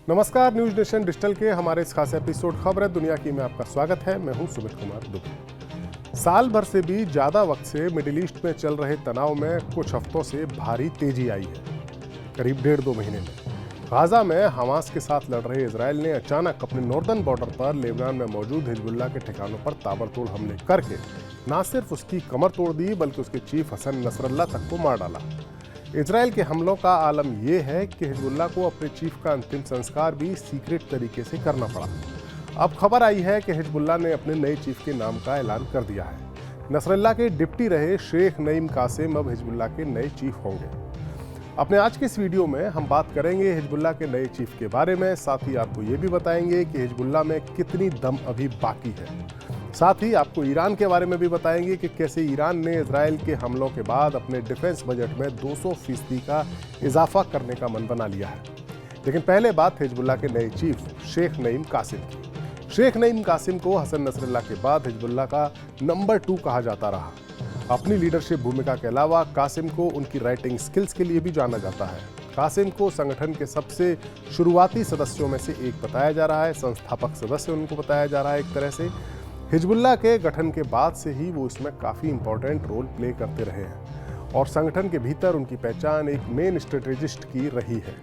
नमस्कार, news nation digital के हमारे इस खास एपिसोड खबर दुनिया की में आपका स्वागत है। मैं हूं सुमित कुमार दुबे। साल भर से भी ज्यादा वक्त से मिडिल ईस्ट में चल रहे तनाव में कुछ हफ्तों से भारी तेजी आई है। करीब 1.5-2 महीने में गाजा में हमास के साथ लड़ रहे इजरायल ने अचानक अपने नॉर्दर्न बॉर्डर पर लेबनान में मौजूद हिजबुल्लाह के ठिकानों पर ताबड़तोड़ हमले करके न सिर्फ उसकी कमर तोड़ दी बल्कि उसके चीफ हसन नसरल्लाह तक को मार डाला। इजरायल के हमलों का आलम यह है कि हिजबुल्लाह को अपने चीफ का अंतिम संस्कार भी सीक्रेट तरीके से करना पड़ा। अब खबर आई है कि हिजबुल्लाह ने अपने नए चीफ के नाम का ऐलान कर दिया है। नसरल्लाह के डिप्टी रहे शेख नईम कासिम अब हिजबुल्लाह के नए चीफ होंगे। अपने आज के इस वीडियो में हम बात करेंगे हिजबुल्लाह के नए चीफ के बारे में। साथ ही आपको ये भी बताएंगे कि हिजबुल्लाह में कितनी दम अभी बाकी है। साथ ही आपको ईरान के बारे में भी बताएंगे कि कैसे ईरान ने इजरायल के हमलों के बाद अपने डिफेंस बजट में 200% का इजाफा करने का मन बना लिया है। लेकिन पहले बात हिजबुल्लाह के नए चीफ शेख नईम कासिम की। शेख नईम कासिम को हसन नसरल्लाह के बाद हिजबुल्लाह का नंबर 2 कहा जाता रहा। अपनी लीडरशिप भूमिका के अलावा कासिम को उनकी राइटिंग स्किल्स के लिए भी जाना जाता है। कासिम को संगठन के सबसे शुरुआती सदस्यों में से एक बताया जा रहा है, संस्थापक सदस्य उनको बताया जा रहा है। एक तरह से हिजबुल्लाह के गठन के बाद से ही वो इसमें काफ़ी इंपॉर्टेंट रोल प्ले करते रहे हैं और संगठन के भीतर उनकी पहचान एक मेन स्ट्रेटेजिस्ट की रही है।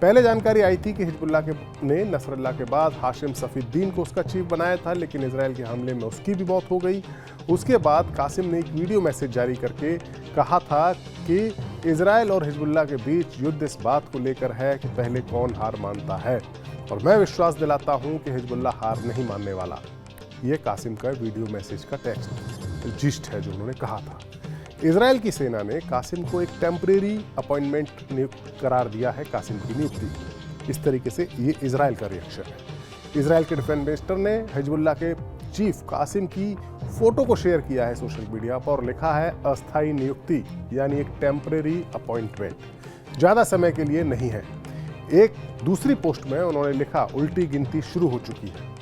पहले जानकारी आई थी कि हिजबुल्लाह ने नसरल्लाह के बाद हाशिम सफीउद्दीन को उसका चीफ बनाया था, लेकिन इजरायल के हमले में उसकी भी मौत हो गई। उसके बाद कासिम ने एक वीडियो मैसेज जारी करके कहा था कि इजरायल और हिजबुल्लाह के बीच युद्ध इस बात को लेकर है कि पहले कौन हार मानता है, और मैं विश्वास दिलाता हूँ कि हिजबुल्लाह हार नहीं मानने वाला। ये कासिम का वीडियो मैसेज का टेक्स्ट जिस्ट है जो उन्होंने कहा था। इजरायल की सेना ने कासिम को एक टेम्परेरी अपॉइंटमेंट नियुक्त करार दिया है। कासिम की नियुक्ति इस तरीके से ये इजरायल का रिएक्शन है। इजरायल के डिफेंस मिनिस्टर ने हिजबुल्लाह के चीफ कासिम की फोटो को शेयर किया है सोशल मीडिया पर और लिखा है अस्थायी नियुक्ति, यानी एक टेम्परेरी अपॉइंटमेंट, ज़्यादा समय के लिए नहीं है। एक दूसरी पोस्ट में उन्होंने लिखा उल्टी गिनती शुरू हो चुकी है,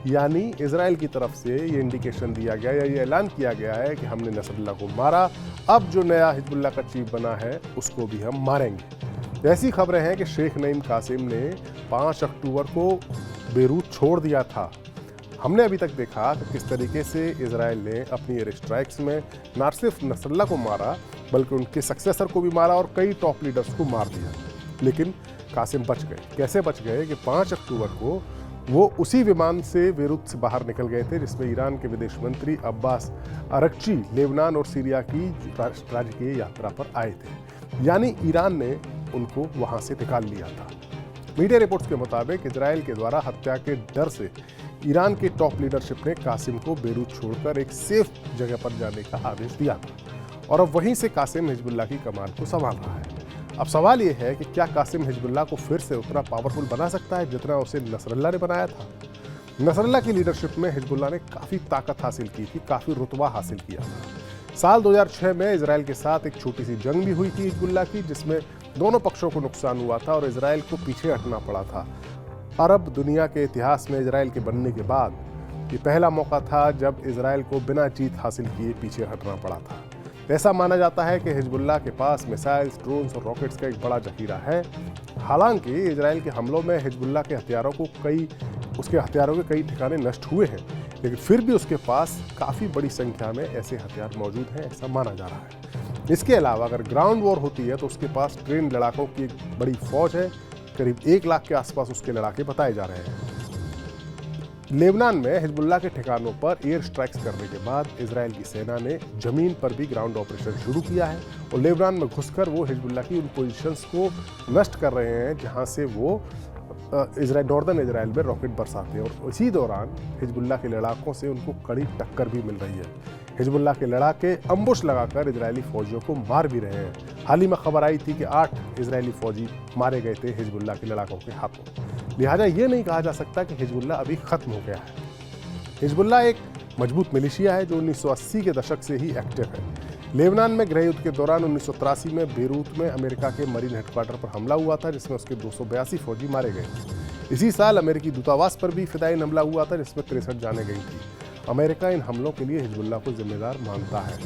यानी इजरायल की तरफ से ये इंडिकेशन दिया गया या ये ऐलान किया गया है कि हमने नसरल्लाह को मारा, अब जो नया हिजबुल्लाह का चीफ बना है उसको भी हम मारेंगे। ऐसी खबरें हैं कि शेख नईम कासिम ने 5 अक्टूबर को बेरूत छोड़ दिया था। हमने अभी तक देखा कि किस तरीके से इजरायल ने अपनी एयर स्ट्राइक्स में न सिर्फ नसरल्लाह को मारा बल्कि उनके सक्सेसर को भी मारा और कई टॉप लीडर्स को मार दिया। लेकिन कासिम बच गए। कैसे बच गए कि 5 अक्टूबर को वो उसी विमान से बेरूत से बाहर निकल गए थे जिसमें ईरान के विदेश मंत्री अब्बास अरक्ची लेबनान और सीरिया की राजकीय यात्रा पर आए थे, यानी ईरान ने उनको वहां से निकाल लिया था। मीडिया रिपोर्ट्स के मुताबिक इजरायल के द्वारा हत्या के डर से ईरान के टॉप लीडरशिप ने कासिम को बेरूत छोड़कर एक सेफ जगह पर जाने का आदेश दिया था और अब वहीं से कासिम हिजबुल्लाह की कमान को संभाल रहा है। अब सवाल यह है कि क्या कासिम हिजबुल्लाह को फिर से उतना पावरफुल बना सकता है जितना उसे नसरल्लाह ने बनाया था। नसरल्लाह की लीडरशिप में हिजबुल्लाह ने काफ़ी ताकत हासिल की थी, काफ़ी रुतबा हासिल किया था। साल 2006 में इजरायल के साथ एक छोटी सी जंग भी हुई थी हिजबुल्लाह की, जिसमें दोनों पक्षों को नुकसान हुआ था और इजरायल को पीछे हटना पड़ा था। अरब दुनिया के इतिहास में इजरायल के बनने के बाद ये पहला मौका था जब इजरायल को बिना जीत हासिल किए पीछे हटना पड़ा था। ऐसा माना जाता है कि हिजबुल्लाह के पास मिसाइल्स, ड्रोन्स और रॉकेट्स का एक बड़ा जखीरा है। हालांकि इजरायल के हमलों में हिजबुल्लाह के हथियारों के कई ठिकाने नष्ट हुए हैं, लेकिन फिर भी उसके पास काफ़ी बड़ी संख्या में ऐसे हथियार मौजूद हैं, ऐसा माना जा रहा है। इसके अलावा अगर ग्राउंड वॉर होती है तो उसके पास ट्रेन लड़ाकों की एक बड़ी फौज है। करीब 1 लाख के आसपास उसके लड़ाके बताए जा रहे हैं। लेबनान में हिजबुल्लाह के ठिकानों पर एयर स्ट्राइक्स करने के बाद इजरायल की सेना ने जमीन पर भी ग्राउंड ऑपरेशन शुरू किया है और लेबनान में घुसकर वो हिजबुल्लाह की उन पोजीशंस को नष्ट कर रहे हैं जहां से वो नॉर्दर्न इजरायल में रॉकेट बरसाते हैं और इसी दौरान हिजबुल्लाह के लड़ाकों से उनको कड़ी टक्कर भी मिल रही है। हिजबुल्लाह के लड़ाके अम्बुश लगाकर इजरायली फौजियों को मार भी रहे हैं। हाल ही में खबर आई थी कि 8 इजरायली फौजी मारे गए थे हिजबुल्लाह के लड़ाकों के हाथों। लिहाजा ये नहीं कहा जा सकता कि हिजबुल्लाह अभी खत्म हो गया है। हिजबुल्लाह एक मजबूत मिलिशिया है जो 1980 के दशक से ही एक्टिव है। लेबनान में गृह युद्ध के दौरान 1983 में बेरूत में अमेरिका के मरीन हेडक्वार्टर पर हमला हुआ था जिसमें उसके 282 फौजी मारे गए। इसी साल अमेरिकी दूतावास पर भी फिदायीन हमला हुआ था जिसमें 63 जाने गई थी। अमेरिका इन हमलों के लिए हिजबुल्लाह को जिम्मेदार मानता है।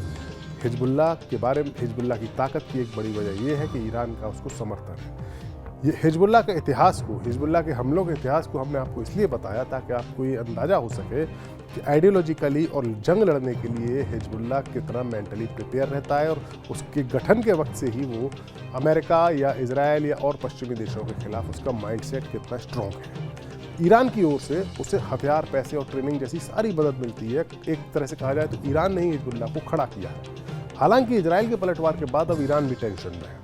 हिजबुल्लाह के बारे में हिजबुल्लाह की ताकत की एक बड़ी वजह यह है कि ईरान का उसको समर्थन है। ये हिजबुल्लाह के इतिहास को, हिजबुल्लाह के हमलों के इतिहास को हमने आपको इसलिए बताया ताकि आपको ये अंदाज़ा हो सके कि आइडियोलॉजिकली और जंग लड़ने के लिए हिजबुल्लाह कितना मेंटली प्रिपेयर रहता है और उसके गठन के वक्त से ही वो अमेरिका या इजराइल या और पश्चिमी देशों के खिलाफ उसका माइंडसेट कितना स्ट्रॉन्ग है। ईरान की ओर से उसे हथियार, पैसे और ट्रेनिंग जैसी सारी मदद मिलती है। एक तरह से कहा जाए तो ईरान ने ही हिजबुल्लाह को खड़ा किया है। हालांकि इजराइल के पलटवार के बाद अब ईरान भी टेंशन में है।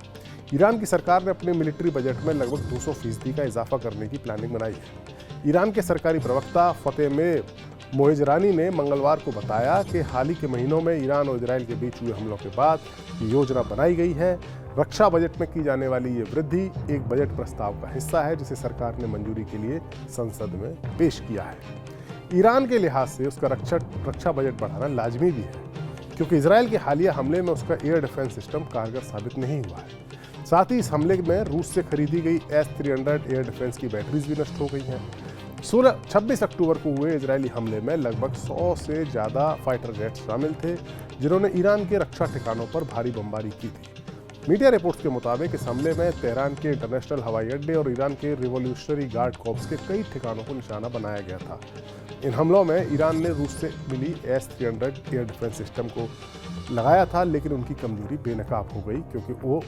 ईरान की सरकार ने अपने मिलिट्री बजट में लगभग 200% का इजाफा करने की प्लानिंग बनाई है। ईरान के सरकारी प्रवक्ता फतेह मोइजरानी ने मंगलवार को बताया कि हाल ही के महीनों में ईरान और इजराइल के बीच हुए हमलों के बाद ये योजना बनाई गई है। रक्षा बजट में की जाने वाली ये वृद्धि एक बजट प्रस्ताव का हिस्सा है जिसे सरकार ने मंजूरी के लिए संसद में पेश किया है। ईरान के लिहाज से उसका रक्षा बजट बढ़ाना लाजमी भी है क्योंकि इजराइल के हालिया हमले में उसका एयर डिफेंस सिस्टम कारगर साबित नहीं हुआ है। साथ ही इस हमले में रूस से खरीदी गई S-300 एयर डिफेंस की बैटरीज भी नष्ट हो गई हैं। 26 अक्टूबर को हुए इजरायली हमले में लगभग 100 से ज़्यादा फाइटर जेट्स शामिल थे जिन्होंने ईरान के रक्षा ठिकानों पर भारी बमबारी की थी। मीडिया रिपोर्ट्स के मुताबिक इस हमले में तेहरान के इंटरनेशनल हवाई अड्डे और ईरान के रिवॉल्यूशनरी गार्ड कॉर्प्स के कई ठिकानों को निशाना बनाया गया था। इन हमलों में ईरान ने रूस से मिली S-300 एयर डिफेंस सिस्टम को लगाया था, लेकिन उनकी कमजोरी बेनकाब हो गई क्योंकि वो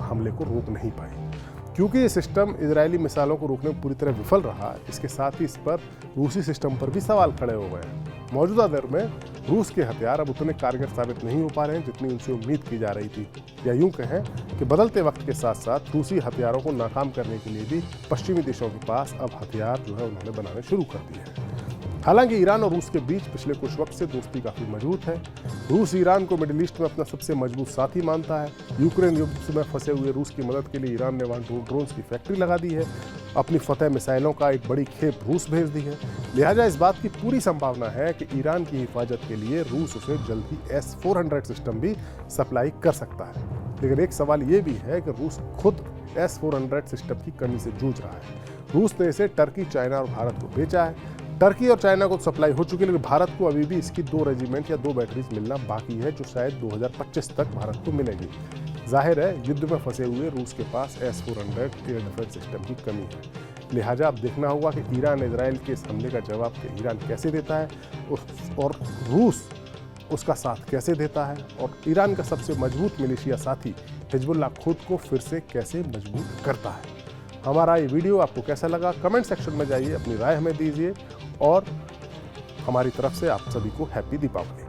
हमले को रोक नहीं पाई। क्योंकि ये सिस्टम इजरायली मिसाइलों को रोकने में पूरी तरह विफल रहा, इसके साथ ही इस पर रूसी सिस्टम पर भी सवाल खड़े हो गए हैं। मौजूदा दौर में रूस के हथियार अब उतने कारगर साबित नहीं हो पा रहे हैं जितनी उनसे उम्मीद की जा रही थी, या यूं कहें कि बदलते वक्त के साथ साथ रूसी हथियारों को नाकाम करने के लिए भी पश्चिमी देशों के पास अब हथियार जो है उन्होंने बनाने शुरू कर दिए हैं। हालांकि ईरान और रूस के बीच पिछले कुछ वक्त से दोस्ती काफ़ी मजबूत है। रूस ईरान को मिडिल ईस्ट में अपना सबसे मजबूत साथी मानता है। यूक्रेन युद्ध में फंसे हुए रूस की मदद के लिए ईरान ने वहाँ ड्रोन्स की फैक्ट्री लगा दी है। अपनी फतेह मिसाइलों का एक बड़ी खेप रूस भेज दी है। लिहाजा इस बात की पूरी संभावना है कि ईरान की हिफाजत के लिए रूस उसे जल्द ही S-400 सिस्टम भी सप्लाई कर सकता है। लेकिन एक सवाल ये भी है कि रूस खुद S-400 सिस्टम की कमी से जूझ रहा है। रूस ने इसे टर्की, चाइना और भारत को बेचा है। टर्की और चाइना को सप्लाई हो चुकी है, लेकिन भारत को अभी भी इसकी 2 रेजिमेंट या 2 बैटरीज मिलना बाकी है जो शायद 2025 तक भारत को मिलेगी। जाहिर है युद्ध में फंसे हुए रूस के पास S-400 एयर डिफेंस सिस्टम की कमी है। लिहाजा अब देखना होगा कि ईरान इजराइल के इस हमले का जवाब ईरान कैसे देता है और रूस उसका साथ कैसे देता है, और ईरान का सबसे मजबूत मिलिशिया साथी हिजबुल्लाह खुद को फिर से कैसे मजबूत करता है। हमारा ये वीडियो आपको कैसा लगा कमेंट सेक्शन में जाइए, अपनी राय हमें दीजिए और हमारी तरफ से आप सभी को हैप्पी दीपावली।